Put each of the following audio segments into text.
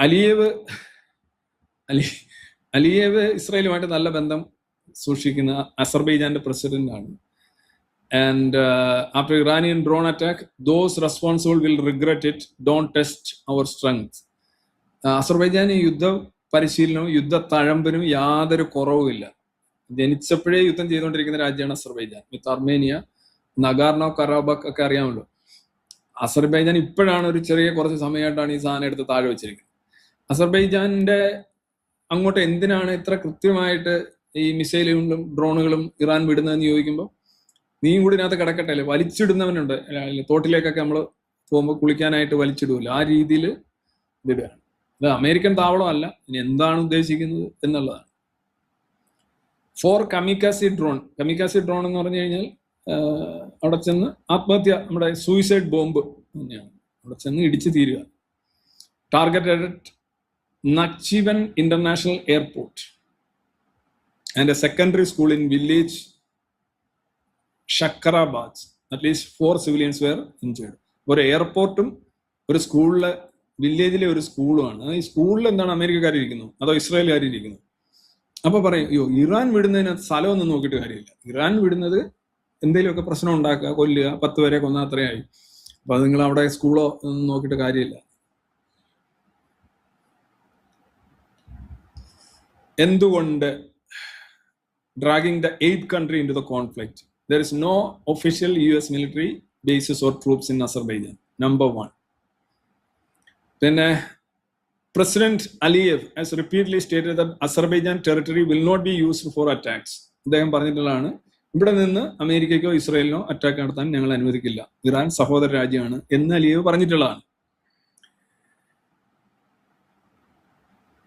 Aliyev Ali Aliyev ഇസ്രായേലുമായിട്ട് നല്ല ബന്ധം സൂക്ഷിക്കുന്ന അസർബൈജാന്റെ പ്രസിഡന്റ് ആണ്. And after Iranian drone attack, those responsible will regret it, don't test our strength. അസർബൈജാന് യുദ്ധ പരിശീലനവും യുദ്ധ തഴമ്പിനും യാതൊരു കുറവുമില്ല. ജനിച്ചപ്പോഴേ യുദ്ധം ചെയ്തുകൊണ്ടിരിക്കുന്ന രാജ്യമാണ് അസർബൈജാൻ. വിത്ത് അർമേനിയ, നഗാർണോ കറാബക്ക് ഒക്കെ അറിയാമല്ലോ. അസർബൈജാൻ ഇപ്പോഴാണ് ഒരു ചെറിയ കുറച്ച് സമയമായിട്ടാണ് ഈ സാധനം എടുത്ത് താഴെ വെച്ചിരിക്കുന്നത്. അസർബൈജാന്റെ അങ്ങോട്ട് എന്തിനാണ് ഇത്ര കൃത്യമായിട്ട് ഈ മിസൈലുകളും ഡ്രോണുകളും ഇറാൻ വിടുന്നതെന്ന് ചോദിക്കുമ്പോൾ, നീയും കൂടി ഇതിനകത്ത് കിടക്കട്ടെ അല്ലേ, വലിച്ചിടുന്നവനുണ്ട് തോട്ടിലേക്കൊക്കെ നമ്മൾ പോകുമ്പോൾ കുളിക്കാനായിട്ട് വലിച്ചിടുമല്ലോ, ആ രീതിയിൽ ഇതിടുകയാണ്. ഇത് അമേരിക്കൻ താവളമല്ല, ഇനി എന്താണ് ഉദ്ദേശിക്കുന്നത് എന്നുള്ളതാണ്. For kamikaze drone. Kamikaze drone എന്ന് പറഞ്ഞു കഴിഞ്ഞാൽ അവിടെ ചെന്ന് ആത്മഹത്യ, നമ്മുടെ സൂയിസൈഡ് ബോംബ് തന്നെയാണ്, അവിടെ ചെന്ന് ഇടിച്ചു തീരുക. Targeted Nakhchivan international airport and a secondary school in village Shakarabad. At least 4 civilians were injured. ഒരു എയർപോർട്ടും ഒരു സ്കൂളിലെ, വില്ലേജിലെ ഒരു സ്കൂളുമാണ്. ഈ സ്കൂളിൽ എന്താണ് അമേരിക്കക്കാരിയിരിക്കുന്നു അതോ ഇസ്രായേൽക്കാരിയിരിക്കുന്നു? അപ്പൊ പറയും, അയ്യോ ഇറാൻ വിടുന്നതിനകത്ത് സ്ഥലമൊന്നും നോക്കിയിട്ട് കാര്യമില്ല. ഇറാൻ വിടുന്നത് എന്തെങ്കിലുമൊക്കെ പ്രശ്നം ഉണ്ടാക്കുക, കൊല്ലുക, 10 പേരെ കൊന്നാൽ അത്രയായി. അപ്പൊ അത് നിങ്ങൾ അവിടെ സ്കൂളോ ഒന്നും നോക്കിയിട്ട് കാര്യമില്ല. എന്തുകൊണ്ട് dragging the 8th country into the conflict? There is no official US military bases or troops in Azerbaijan. Number 1. Then President Aliyev has repeatedly stated that Azerbaijan territory will not be used for attacks. അദ്ദേഹം പറഞ്ഞിട്ടുള്ളതാണ്, ഇവിടെ നിന്ന് അമേരിക്കയ്ക്കോ ഇസ്രായേലിനോ attack നടത്താൻ ഞങ്ങൾ അനുവദിക്കില്ല, Iran സഹോദര രാജ്യമാണ് എന്ന് അലിയേവ് പറഞ്ഞിട്ടുള്ളതാണ്.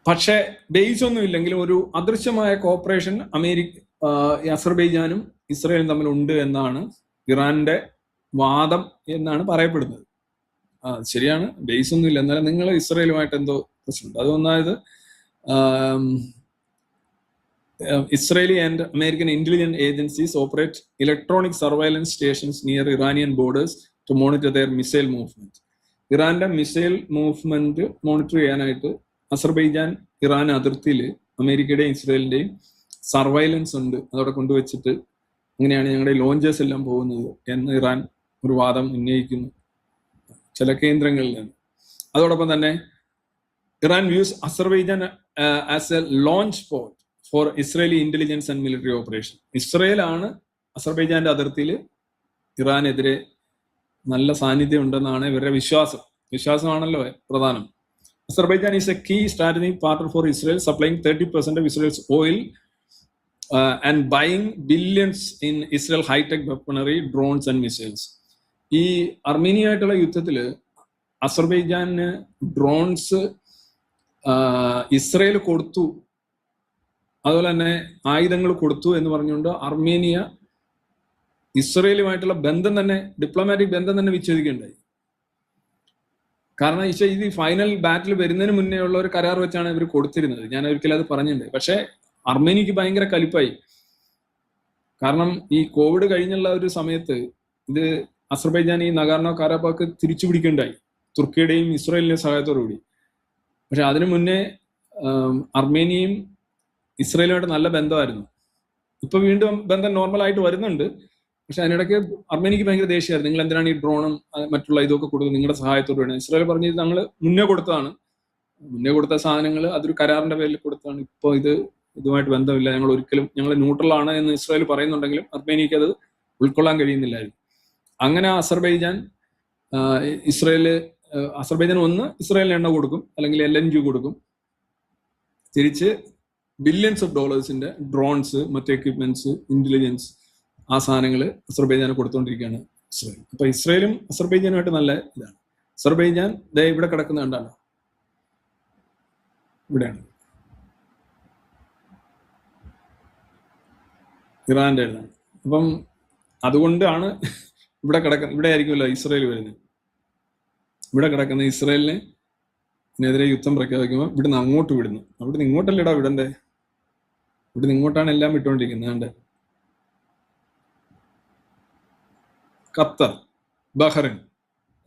പക്ഷേ ബേസ് ഒന്നും ഇല്ലെങ്കിലും ഒരു അദൃശ്യമായ കോപ്പറേഷൻ അസർബൈജാനും ഇസ്രായേലും തമ്മിൽ ഉണ്ട് എന്നാണ് ഇറാന്റെ വാദം എന്നാണ് പറയപ്പെടുന്നത്. ശരിയാണ്, ബേസ് ഒന്നും ഇല്ല, എന്നാലും നിങ്ങൾ ഇസ്രായേലുമായിട്ട് എന്തോ പ്രശ്നമുണ്ട്. അതൊന്നായത് Israeli and American intelligence agencies operate electronic surveillance stations near Iranian borders to monitor their missile movement. ഇറാന്റെ മിസൈൽ മൂവ്മെന്റ് മോണിറ്റർ ചെയ്യാനായിട്ട് അസർബൈജാൻ ഇറാൻ അതിർത്തിയിൽ അമേരിക്കയുടെയും ഇസ്രായേലിന്റെയും സർവൈലൻസ് ഉണ്ട്. അതവിടെ കൊണ്ടുവച്ചിട്ട് അങ്ങനെയാണ് ഞങ്ങളുടെ ലോഞ്ചേഴ്സ് എല്ലാം പോകുന്നത് എന്ന് ഇറാൻ ഒരു വാദം ഉന്നയിക്കുന്നു ചില കേന്ദ്രങ്ങളിൽ നിന്ന്. അതോടൊപ്പം തന്നെ Iran views Azerbaijan as a launch port for Israeli intelligence and military operation. ഇസ്രായേലാണ് അസർബൈജാന്റെ അതിർത്തിയിൽ ഇറാനെതിരെ നല്ല സാന്നിധ്യം ഉണ്ടെന്നാണ് ഇവരുടെ വിശ്വാസം. വിശ്വാസമാണല്ലോ പ്രധാനം. Azerbaijan is a key strategic partner for Israel, supplying 30% of Israel's oil and buying billions in Israel high-tech weaponry, drones and missiles. ഈ അർമേനിയയായിട്ടുള്ള യുദ്ധത്തിൽ അസർബൈജാന് ഡ്രോൺസ് ഇസ്രായേൽ കൊടുത്തു, അതുപോലെ തന്നെ ആയുധങ്ങൾ കൊടുത്തു എന്ന് പറഞ്ഞുകൊണ്ട് അർമേനിയ ഇസ്രായേലുമായിട്ടുള്ള ബന്ധം തന്നെ, ഡിപ്ലോമാറ്റിക് ബന്ധം തന്നെ വിച്ഛേദിക്കുകയുണ്ടായി. കാരണം ഇത് ഫൈനൽ ബാറ്റിൽ വരുന്നതിന് മുന്നേ ഉള്ള ഒരു കരാർ വെച്ചാണ് ഇവർ കൊടുത്തിരുന്നത്. ഞാൻ ഒരിക്കലും അത് പറഞ്ഞിട്ടുണ്ട്. പക്ഷെ അർമേനിയക്ക് ഭയങ്കര കലിപ്പായി. കാരണം ഈ കോവിഡ് കഴിഞ്ഞുള്ള ഒരു സമയത്ത് ഇത് അസർബൈജാൻ ഈ നഗാർണോ കാരാബാക്ക് തിരിച്ചു പിടിക്കുകയുണ്ടായി തുർക്കിയുടെയും ഇസ്രായേലിന്റെയും സഹായത്തോടുകൂടി. പക്ഷെ അതിനു മുന്നേ അർമേനിയയും ഇസ്രായേലുമായിട്ട് നല്ല ബന്ധമായിരുന്നു. ഇപ്പൊ വീണ്ടും ബന്ധം നോർമലായിട്ട് വരുന്നുണ്ട്. പക്ഷെ അതിനിടയ്ക്ക് അർമേനിയക്ക് ഭയങ്കര ദേഷ്യമായിരുന്നു, നിങ്ങൾ എന്തിനാണ് ഈ ഡ്രോണും മറ്റുള്ള ഇതൊക്കെ കൊടുത്തത്, നിങ്ങളുടെ സഹായത്തോട് വേണം. ഇസ്രായേൽ പറഞ്ഞത് ഞങ്ങൾ മുന്നേ കൊടുത്തതാണ്, മുന്നേ കൊടുത്ത സാധനങ്ങൾ അതൊരു കരാറിന്റെ പേരിൽ കൊടുത്തതാണ്, ഇപ്പോൾ ഇതുമായിട്ട് ബന്ധമില്ല, ഞങ്ങൾ ന്യൂട്രലാണ് എന്ന് ഇസ്രായേൽ പറയുന്നുണ്ടെങ്കിലും അർമേനിയക്ക് അത് ഉൾക്കൊള്ളാൻ കഴിയുന്നില്ലായിരുന്നു. അങ്ങനെ അസർബൈജാൻ ഒന്ന് ഇസ്രായേലിന് എണ്ണ കൊടുക്കും, അല്ലെങ്കിൽ LNG കൊടുക്കും, തിരിച്ച് ബില്യൺസ് ഓഫ് ഡോളേഴ്സിന്റെ ഡ്രോൺസ്, മറ്റ് എക്യുപ്മെന്റ്സ്, ഇന്റലിജൻസ്, ആ സാധനങ്ങൾ അസർബൈജാന് കൊടുത്തുകൊണ്ടിരിക്കുകയാണ് ഇസ്രായേൽ. അപ്പൊ ഇസ്രായേലും അസർബൈജാനുമായിട്ട് നല്ല ഇതാണ്. അസർബൈജാൻ ഇവിടെ കിടക്കുന്ന കണ്ടാണ്, ഇവിടെയാണ് ഇറാന്റെ എഴുതാണ്. അപ്പം അതുകൊണ്ടാണ് ഇവിടെ ആയിരിക്കുമല്ലോ ഇസ്രായേൽ വരുന്നത്. ഇവിടെ കിടക്കുന്ന ഇസ്രായേലിനെതിരെ യുദ്ധം പ്രഖ്യാപിക്കുമ്പോൾ ഇവിടുന്ന് അങ്ങോട്ട് വിടുന്നു. അവിടുന്ന് ഇങ്ങോട്ടല്ല വിടണ്ടേ, ഇവിടുന്ന് ഇങ്ങോട്ടാണ് എല്ലാം വിട്ടുകൊണ്ടിരിക്കുന്നത്. കണ്ടേ, Qatar, Bahrain,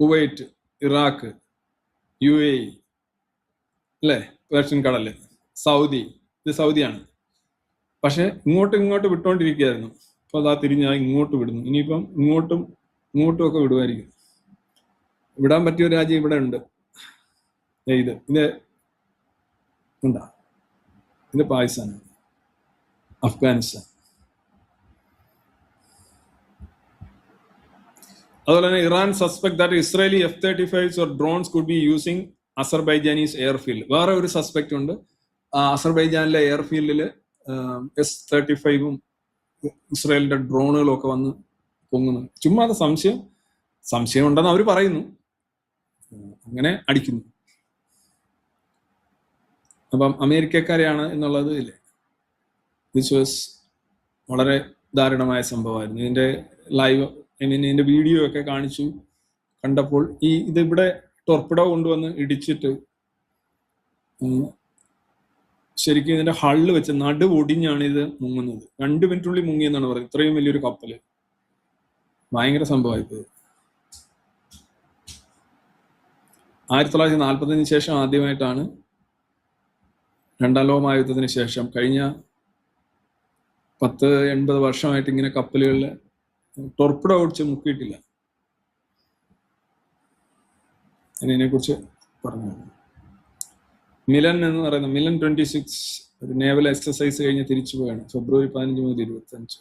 Kuwait, Iraq, UAE, അല്ലേ? പേർഷ്യൻ കടല്, സൗദി, ഇത് സൗദിയാണ്. പക്ഷെ ഇങ്ങോട്ട് വിട്ടുകൊണ്ടിരിക്കുകയായിരുന്നു. അപ്പൊ അതാ തിരിഞ്ഞാ ഇങ്ങോട്ട് വിടുന്നു. ഇനിയിപ്പം ഇങ്ങോട്ടും ഒക്കെ വിടുമായിരിക്കും. വിടാൻ പറ്റിയ ഒരു രാജ്യം ഇവിടെ ഉണ്ട്. ഇത് ഉണ്ടാ, ഇത് പാകിസ്ഥാനാണ്, അഫ്ഗാനിസ്ഥാൻ. അതുപോലെ തന്നെ Iran suspect that Israeli F-35s or drones could be using Azerbaijanis airfield. വേറെ ഒരു സസ്പെക്ട് ഉണ്ട്. അസർബൈജാനിലെ എയർഫീൽഡിൽ S-35ഉം ഇസ്രായേലിന്റെ ഡ്രോണുകളും ഒക്കെ വന്ന് പൊങ്ങുന്നു. ചുമ്മാ അത് സംശയം ഉണ്ടെന്ന് അവർ പറയുന്നു, അങ്ങനെ അടിക്കുന്നു. അപ്പം അമേരിക്കക്കാരെയാണ് എന്നുള്ളത് ഇല്ലേ, ദിസ് വാസ് വളരെ ദാരുണമായ സംഭവമായിരുന്നു. ഇതിന്റെ ലൈവ് ഇതിന്റെ വീഡിയോ ഒക്കെ കണ്ടപ്പോൾ ഇതിവിടെ ടോർപിഡോ കൊണ്ടുവന്ന് ഇടിച്ചിട്ട് ശരിക്കും ഇതിന്റെ ഹള്ള് വെച്ച് ഒടിഞ്ഞാണ് ഇത് മുങ്ങുന്നത്. 2 മിനിറ്റുള്ളിൽ മുങ്ങിയെന്നാണ് പറയുന്നത്. ഇത്രയും വലിയൊരു കപ്പല്, ഭയങ്കര സംഭവമായിപ്പോയി. 1945 ശേഷം ആദ്യമായിട്ടാണ്, 2ാം ലോക മഹായുദ്ധത്തിന് ശേഷം, കഴിഞ്ഞ 10-80 വർഷമായിട്ട് ഇങ്ങനെ കപ്പലുകളിൽ ടോർപിഡോ ഓടിച്ച് മുക്കിയിട്ടില്ല. അതിനെ കുറിച്ച് പറഞ്ഞു. മിലൻ എന്ന് പറയുന്ന മിലൻ 26 ഒരു നേവൽ എക്സസൈസ് കഴിഞ്ഞ് തിരിച്ചു പോവുകയാണ്. ഫെബ്രുവരി 15 മുതൽ 25.